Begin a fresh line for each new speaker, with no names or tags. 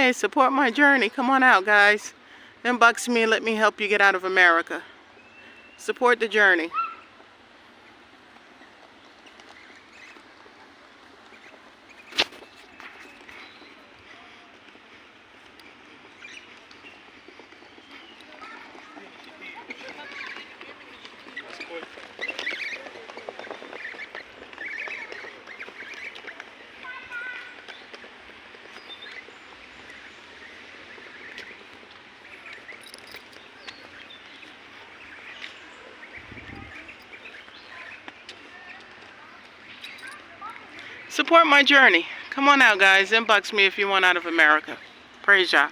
Hey, support my journey. Come on out, guys. Inbox me and let me help you get out of America. Support the journey. Support my journey. Come on out, guys. Inbox me if you want out of America. Praise Yah.